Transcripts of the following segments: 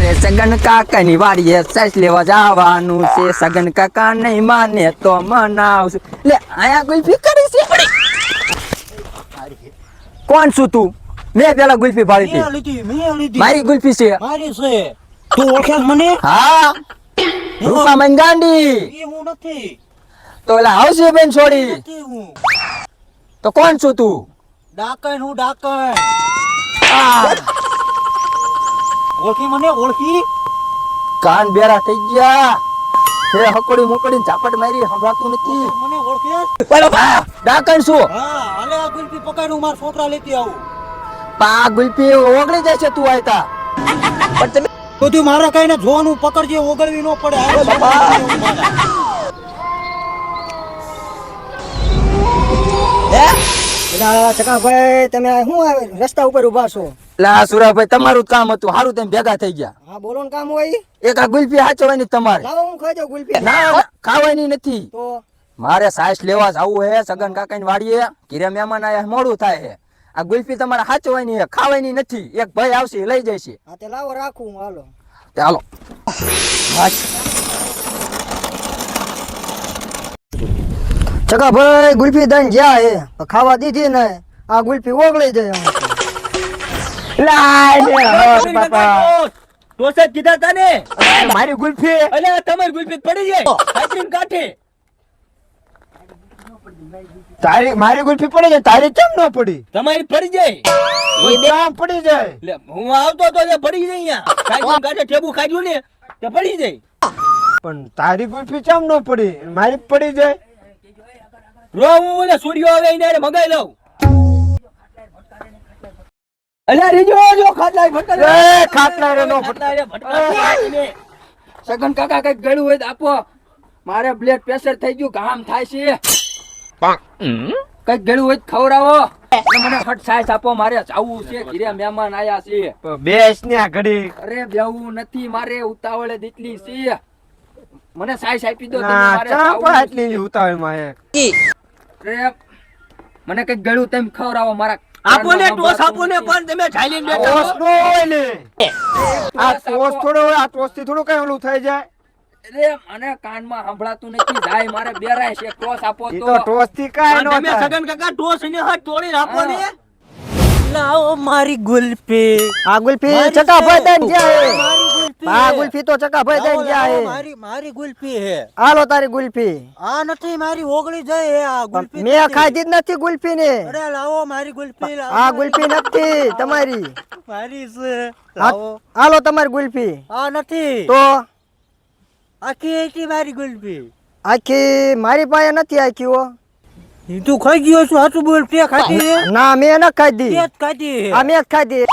મારે સગન કાકા ની વાડીએ સાસ લેવા જવાનું છે. સગન કાકા નહીં માને તો મનાવશું. લે આયા ગુલ્ફી કરી છે. કોણ છું તું? મેં પેલા ગુલ્ફી ભાળી હતી. મારી ગુલ્ફી છે. મારી છે. તું ઓળખે મને? હા, રૂપા મંગાંડી. એ હું નથી. તો એલા આવશે બેન છોડી. નથી હું. તો કોણ છું તું? ડાકણ હું ડાકણ. આ ઓળખી મને ઓળખી? કાન બેરા થઈ ગયા. હે હકોડી મોકડી ઝાપટ મારી સંભળાતું નથી. મને ઓળખે? બોલો ભા, ડાકણ છું. હા, હાલે આ ગુલ્ફી પકડું મારા છોકરા લેતી આવું. પા ગુલ્ફી ઓગળી જાય છે તું આયતા. પણ તમે બધું મારા કઈ ને જોવાનું પકડજે, ઓગળવી ન પડે. હાલો, બાપા. ચકાભાઈ તમે શું આવે રસ્તા ઉપર ઉભા છો? લા સુરાભાઈ તમારું જ કામ હતું. હારું તમે ભેગા થઈ ગયા. હા બોલો ને કામ હોય એક આ ગુલ્ફી હાચવાની તમારે. લાવો હું ખાઈ જાઉં ગુલ્ફી. ના ખાવાની નથી. તો મારે સાસ લેવા જવું હે સગન કાકાની વાડીએ. ઘરે મહેમાન આયા મોડું થાય છે. આ ગુલ્ફી તમારે હાચવાની હે, ખાવાની નથી. એક ભાઈ આવશે લઈ જાય છે. હા તે લાવો રાખું હું. હાલો ચાલો. ચકાભાઈ ગુલ્ફી દઈને જ્યાં હે ખાવા દીધી ને આ ગુલ્ફી ઓગળી જાય. મારી ગુલ્ફી તમારી ગુલ્ફી પડી જાય કાઠે. તારી મારી ગુલ્ફી પડી જાય, તારી કેમ ન પડી? તમારી પડી જાય. કામ પડી જાય. લે હું આવતો તો તે પડી જાય. અહીંયા કાઠે ઠેબુ ખાધું ને તે પડી જાય. પણ તારી ગુલ્ફી કેમ ન પડી? મારી પડી જાય. રો હું મને સુડિયો આવે એને હારે મગાઈ લઉં. અલ્યા રીજો જો ખાટલા ભટકા. એ ખાટલા રે નો ભટકા. સગન કાકા કઈક ગળ્યું હોય તો આપો. મારે બ્લડ પ્રેશર થઈ ગયું, કામ થાય છે. કઈક ગળ્યું હોય તો ખવડાવો. અને મને ફટ સાઈસ આપો, મારે જાવું છે. ઘરે મહેમાન આયા છે. બેસ ને આ ઘડી. અરે બેવું નથી, મારે ઉતાવળે દીકલી છે. મને સાઈસ આપી દો તમે, ના મારે ચા જાવું પણ છે. આટલી ઉતાવળ માં અરે મને કઈક ગળ્યું તેમ ખવડાવો. મારા આપો ને ટોસ આપો ને પણ તમે ઝાલીને બેઠા ટોસ છો. નો હોય ને. આ ટોસ થોડો હોય, આ ટોસ થી થોડું કઈ ઓલું થઈ જાય. અરે મને કાનમાં સંભળાતું નથી. જાય મારે બેરાય છે. ટોસ આપો ઈ તો. તો ટોસ થી કાઈ પણ નો તમે થાય. સગન કાકા ટોસ ને હાથ તોડી આપો ને. લાવો મારી ગુલ્ફી. આ ગુલ્ફી ચકાભાઈ દઈને જ્યાં હે. આ ગુલ્ફી તો ચકાભાઈ દઈને જ્યાં હે. મારી ગુલ્ફી હે. હાલો તારી ગુલ્ફી. આ નથી મારી ઓગળી જાય હે આ ગુલ્ફી. મેં ખાધી જ નથી ગુલ્ફી ને. અરે લાવો મારી ગુલ્ફી લાવો. આ ગુલ્ફી નથી તમારી. મારી છે. હાલો તમારી ગુલ્ફી. આ નથી. તો આખી હતી મારી ગુલ્ફી. આખી મારી પાસે નથી આખી હો. તું ખાઈ ગયો છું હાચું બોલ. તે ખાધી હે? ના મેં ન ખાધી. તે જ ખાધી હે. આ મેં જ ખાધી.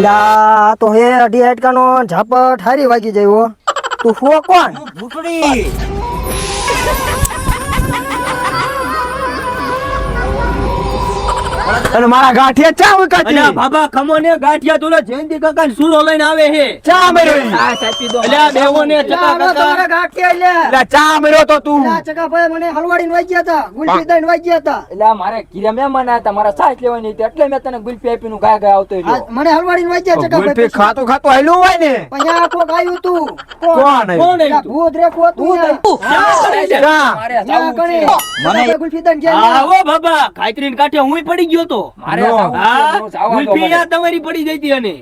લા તો હે અઢી હાડકાનો ઝાપટ હારી વાગી જાય હો. તું હો કોણ? ભૂતડી. અને મારા ગાંઠિયા ચા ઉકાતી. અલ્યા બાબા ખમો ને ગાંઠિયા તુલો જયંતિ કાકા સુરો લઈને આવે હે. ચા મર્યો ઈ. સાઈસ આપી દો. અલ્યા બેવો ને ચકા તમારા કાકા. ગાંઠિયા લ્યા. એટલે ચા મર્યો તો તું. લા ચકાભાઈ મને હલવાડીને વાગ્યા હતા. ગુલ્ફી દઈને વાગ્યા હતા. એટલે મારે ઘરે મહેમાન આયા હતા, મારા સાઈસ લેવાની હતી. એટલે મેં તને ગુલ્ફી આપીને ગાય ગાય આવતો રહ્યો. આ મને હલવાડીને વાગ્યા ચકાભાઈ. ગુલ્ફી ખાતું ખાતું હાલ્યું હોય ને. અહીંયા કોક આવ્યું તું. કોણ આવ્યું? કોણ લા આવ્યું? ભૂત રેખું હતું અહીંયા. ચા. મારે ત્યાં જાવું કણે. છે. ચકાભાઈ ગુલ્ફી દઈને ગયા. આવો બાબા ખાઈત્રીન કાઠે હુંય પડી ગયો તો. મારે નો. જાવું છે. હા જાવા દો ગુલ્ફી મને. યા તમારી પડી જઈતી અને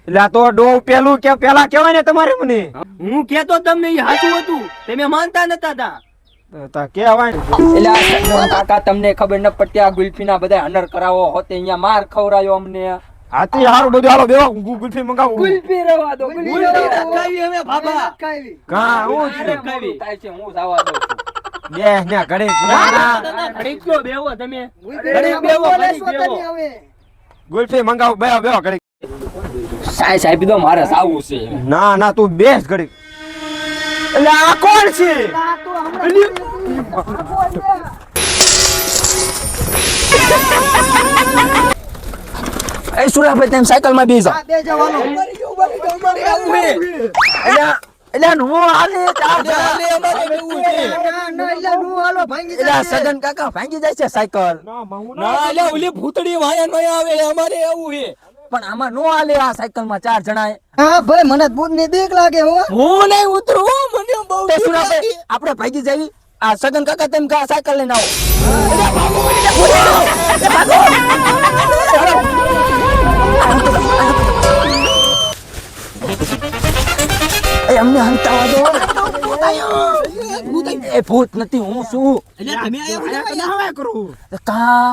એટલે આ તો ડો પેલું કે પેલા કેવાય ને તમારે મને. હું કેતો તમને ઈ હાચું હતું. તમે માનતા નતા તા. તા કેવાય ને. એટલે આ સગન કાકા તમને ખબર ન પડતી. આ ગુલ્ફીના બધા હનર કરાવો હોતે અહીંયા માર ખવરાયો અમને. હાથી હારું બધું હાલો બેવો ગુલ્ફી મંગાવું. ગુલ્ફી રવા દો. ગુલ્ફી રખાવી હવે બાબા. કા હું મારે છું. ખાવી. થાય છે, હું જવા દઉં છું. બે ને ઘડી. ઘડીક તો બેવો તમે. ઘડીક બેવો, ઘડીક બેવો. ગુલ્ફી મંગાવું બેવો બેવો ઘડી. સાઈસ આપી દો, મારે જાવું છે. ના ના તું બેસ ઘડી. એટલે આ કોણ છે? એ સુરાભાઈ તેમ સાયકલ માં બેસી જાઓ. બે જવાનો. એટલે હું હાલે ચા ચા. ના, ના, એટલે હું હાલો ભાંગી એટલે આ જશે. સગન કાકા ભાંગી જાય છે સાયકલ. ના અલ્યા ઓલી ભૂતડી વાયા નયા આવે અમારે એવું છે. પણ આમાં નો હાલે આ સાયકલમાં 4 જણા હા ભાઈ મને ભૂત ની બીક લાગે હો. હું નહીં ઉતરું હો, મને બહુ તે શું આપણે ભાગી જવી આ સગન કાકા તેમ કા સાયકલ લઈને આવો એ અમને હંતાવા દો એ ભૂત નથી હું છું એટલે તમે આયા બધા કા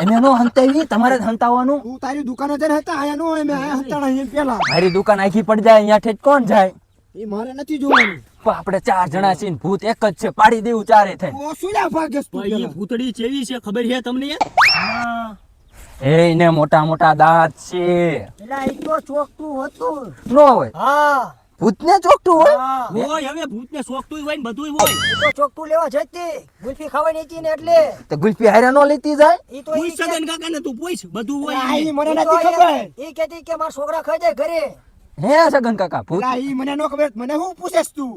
એમે નો હંતાવી તમારે જ હંતાવાનું તું તારી દુકાને જઈને હતા આયા નો હોય, મેં આયા હતા અહીં પેલા. મારી દુકાન આખી પડી જાય અહીંયા ઠેઠ કોણ જાય એ મારે નથી જોવાનું. પણ આપણે 4 જણા છીએ ને ભૂત એક જ છે પાડી દેવું ચારે થઈ ઓ શું લ્યા ભાગેશ તું ભાઈ, પેલા? ભૂતડી ચેવી છે ખબર છે તમને? એને મોટા મોટા દાંત છે એલા ઈ તો ચોકતું હતું. નો હોય હા ભૂતને ચોકટું હોય હોય હવે ભૂતને શોખતું હોય ને બધુંય હોય. ઈ તો ચોકતું લેવા જતી ગુલ્ફી ખાવાની હતી ને એટલે તો ગુલ્ફી હારે નો લેતી જાય ઈ તો પૂછ સગન કાકાને તું પૂછ, બધું હોય આ ઈ એને. મને નથી ખબર. ઈ કહેતી કે મારા છોકરા ખાઈ જાય ઘરે. હે સગન કાકા ભૂત પેલા ઈ મને નો ખબર, મને શું પૂછેશ તું?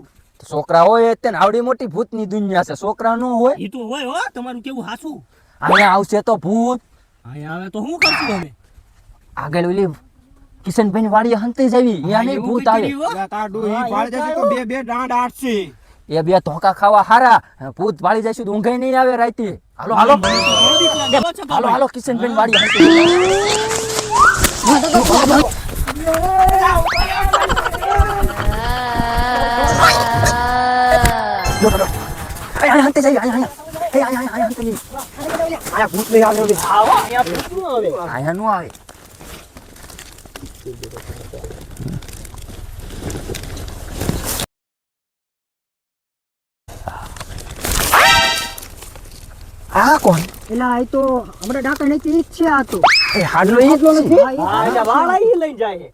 છોકરા હોય તે આવડી મોટી ભૂતની દુનિયા છે છોકરા નો હોય ઈ તો હોય હો, તમારું કેવું હાસું. અહીંયા આવશે તો ભૂત અહીંયા આવે તો શું કરશું અમે? આગળ ઓલી કિશનભાઈ વાડી હંતે જાવી અહીંયા નહીં એવું ભૂત કઈ આવે કર્યું હો? પેલા તાર ડોહી ભાળે જશે તો બે બે દાંત આડશે. એ બે ધોકા ખાવા હારા ભૂત વાળી જઈશું તો ઊંઘાઈ નહીં આવે રાતે હાલો હાલો મને તો બહુ બીક લાગે હો, ચકા હાલો ભાઈ. હાલો કિશનભાઈ વાડી હંતે અહીંયા હંતે જાવી અહીંયા હંતે જાવી આયા ભૂત લઈ આવ્યો રે. આવો, અહીંયા પૂછવું હવે. અહીંયા નો આવે આ કોણ એલા ઈ તો હમણાં ડાકર નથી ઈ જ છે આ તો. એ હાડલો ઈ જ છે હા, ઈ હા, એટલે વાળા ઈ લઈને જાય.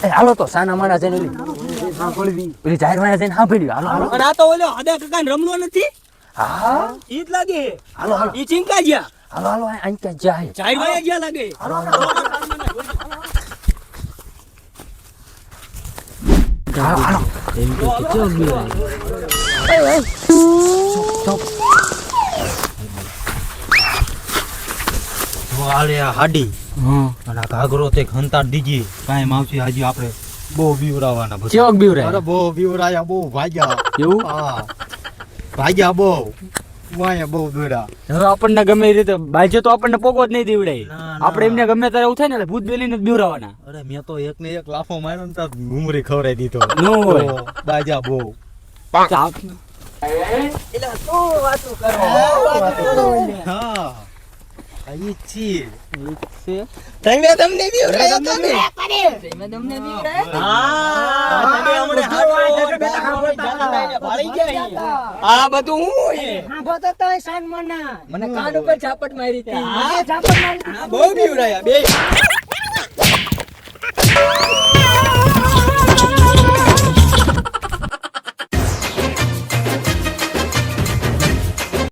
એ હાલો તો સાના માના જઈને ઓલી જાહેર વાળા જઈને સાંભળ્યું હાલો હાલો અને આ તો ઓલો હદા કાકાને રમલો નથી, હા ઈ જ લાગે. હાલો હાલો ઈ ચિંકા જ્યાં હાલો હાલો અહીં ક્યાં જાય ચાર વાગે જ્યાં લાગે. હાલો હાલો હાલે આ હાડી અને આ ઘાઘરો તે ખંતાડ દીજી કાંઈ માવસી હાજી આપણે બહુ બીવરાવાના બધા. ચેવક બીવરે અરે બહુ બીવરાયા, બહુ ભાગ્યા. એવું હા ભાગ્યા બહુ વાયા બહુ દોડ્યા. હવે આપણને ગમે એ રીતે બાજે તો આપણને પોગો જ નહીં દીવડાય. ના, આપણે એમને ગમે ત્યારે એવું થાય ને એટલે ભૂત બેલીને જ બીવરાવાના. અરે મેં તો એક ને એક લાફો માર્યો ને તો ઘૂમરી ખવડાવી દીધો. નો હોય. બહુ બાજા બહુ. એલા તો વાતો કરો. હા આ ઈ જ છીએ. તમે તમને બીવડાયા તમે. તમે તમને બીવડાય? હા, તમે હમણાં હાથો જાતા ભાળી ગયા. આ બધું હું હોય? હા બોતો તો સાન મના. મને કાન ઉપર ઝાપટ મારી હતી હા, ઝાપટ મારી. બહુ બીવડાયા બે.